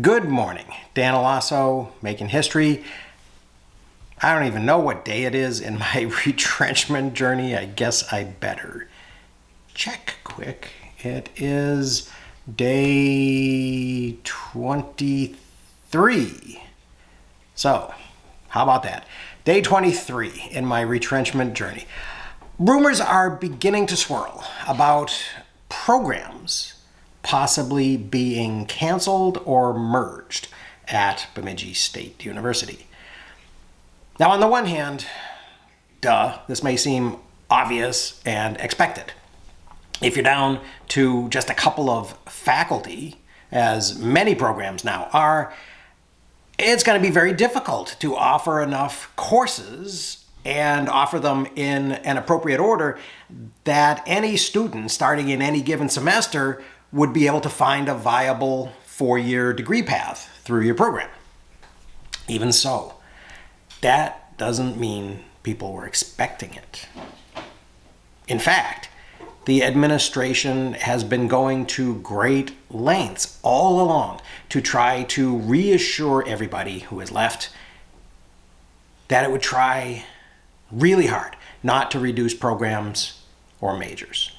Good morning. Dan Alasso, making history. I don't even know what day it is in my retrenchment journey. I guess I better check quick. It is day 23. So, how about that? Day 23 in my retrenchment journey. Rumors are beginning to swirl about programs possibly being canceled or merged at Bemidji State University. Now, on the one hand, this may seem obvious and expected. If you're down to just a couple of faculty, as many programs now are, it's going to be very difficult to offer enough courses and offer them in an appropriate order that any student starting in any given semester would be able to find a viable four-year degree path through your program. Even so, that doesn't mean people were expecting it. In fact, the administration has been going to great lengths all along to try to reassure everybody who is left that it would try really hard not to reduce programs or majors.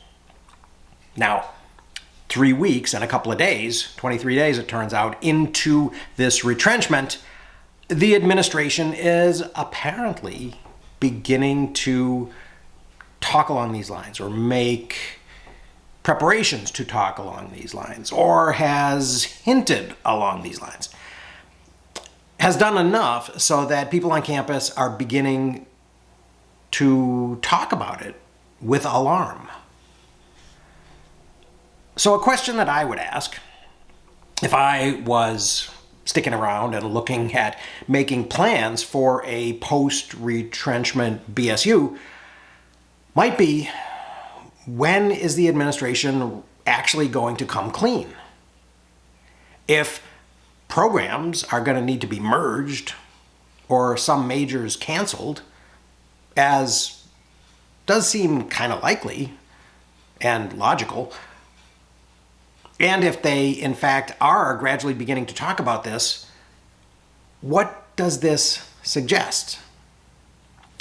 Now, 3 weeks and a couple of days, 23 days it turns out, into this retrenchment, the administration is apparently beginning to talk along these lines or make preparations to talk along these lines or has hinted along these lines. Has done enough so that people on campus are beginning to talk about it with alarm. So a question that I would ask if I was sticking around and looking at making plans for a post-retrenchment BSU might be, when is the administration actually going to come clean? If programs are going to need to be merged or some majors canceled, as does seem kind of likely and logical, and if they, in fact, are gradually beginning to talk about this, what does this suggest?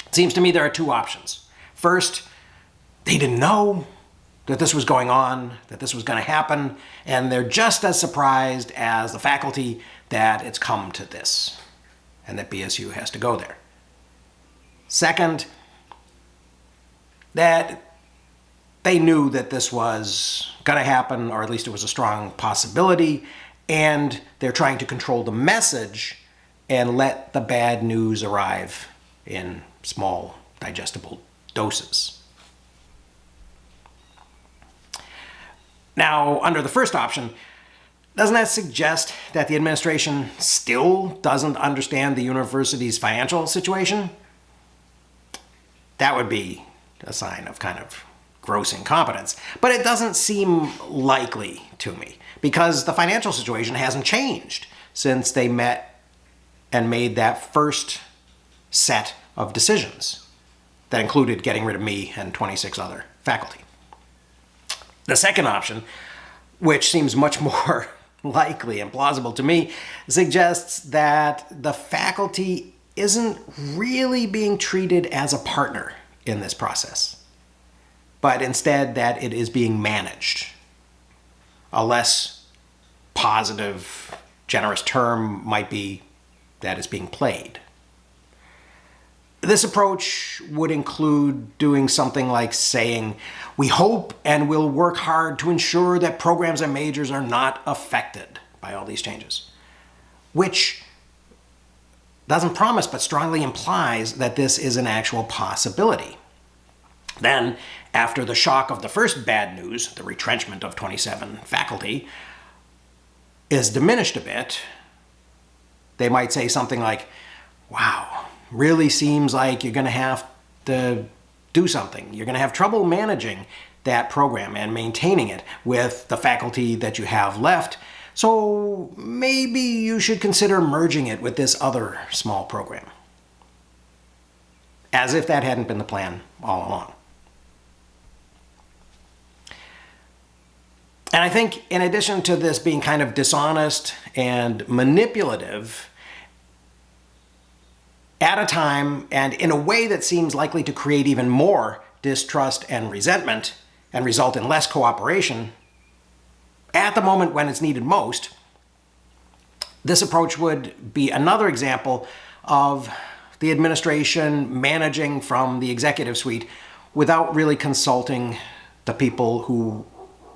It seems to me there are two options. First, they didn't know that this was going on, that this was going to happen, and they're just as surprised as the faculty that it's come to this and that BSU has to go there. Second, that they knew that this was going to happen, or at least it was a strong possibility, and they're trying to control the message and let the bad news arrive in small, digestible doses. Now, under the first option, doesn't that suggest that the administration still doesn't understand the university's financial situation? That would be a sign of kind of gross incompetence. But it doesn't seem likely to me because the financial situation hasn't changed since they met and made that first set of decisions that included getting rid of me and 26 other faculty. The second option, which seems much more likely and plausible to me, suggests that the faculty isn't really being treated as a partner in this process, but instead that it is being managed. A less positive, generous term might be that it's being played. This approach would include doing something like saying, we hope and will work hard to ensure that programs and majors are not affected by all these changes, which doesn't promise but strongly implies that this is an actual possibility. Then, after the shock of the first bad news, the retrenchment of 27 faculty, is diminished a bit, they might say something like, wow, really seems like you're going to have to do something. You're going to have trouble managing that program and maintaining it with the faculty that you have left. So maybe you should consider merging it with this other small program. As if that hadn't been the plan all along. And I think in addition to this being kind of dishonest and manipulative, at a time and in a way that seems likely to create even more distrust and resentment and result in less cooperation, at the moment when it's needed most, this approach would be another example of the administration managing from the executive suite without really consulting the people who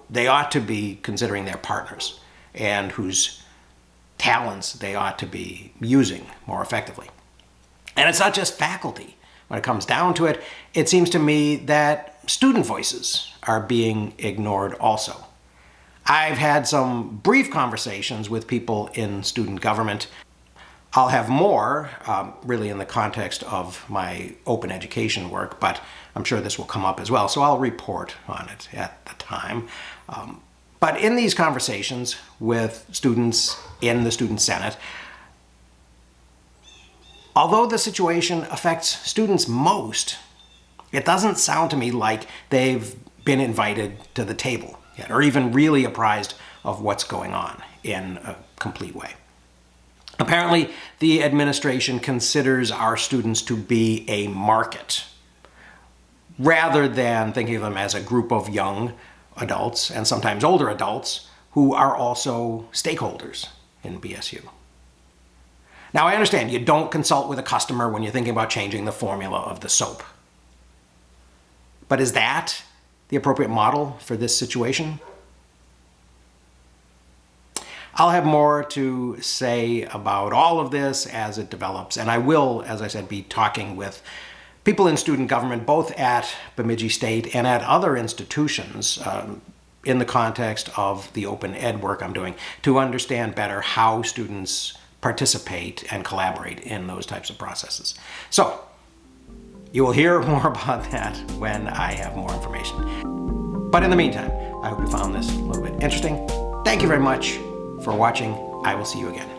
they ought to be considering their partners and whose talents they ought to be using more effectively. And it's not just faculty. When it comes down to it, it seems to me that student voices are being ignored also. I've had some brief conversations with people in student government. I'll have more, really in the context of my open education work, but I'm sure this will come up as well, so I'll report on it at the time. But in these conversations with students in the Student Senate, although the situation affects students most, it doesn't sound to me like they've been invited to the table yet, or even really apprised of what's going on in a complete way. Apparently, the administration considers our students to be a market, rather than thinking of them as a group of young adults, and sometimes older adults, who are also stakeholders in BSU. Now, I understand you don't consult with a customer when you're thinking about changing the formula of the soap. But is that the appropriate model for this situation? I'll have more to say about all of this as it develops, and I will, as I said, be talking with people in student government, both at Bemidji State and at other institutions, in the context of the open ed work I'm doing, to understand better how students participate and collaborate in those types of processes. So, you will hear more about that when I have more information. But in the meantime, I hope you found this a little bit interesting. Thank you very much for watching. I will see you again.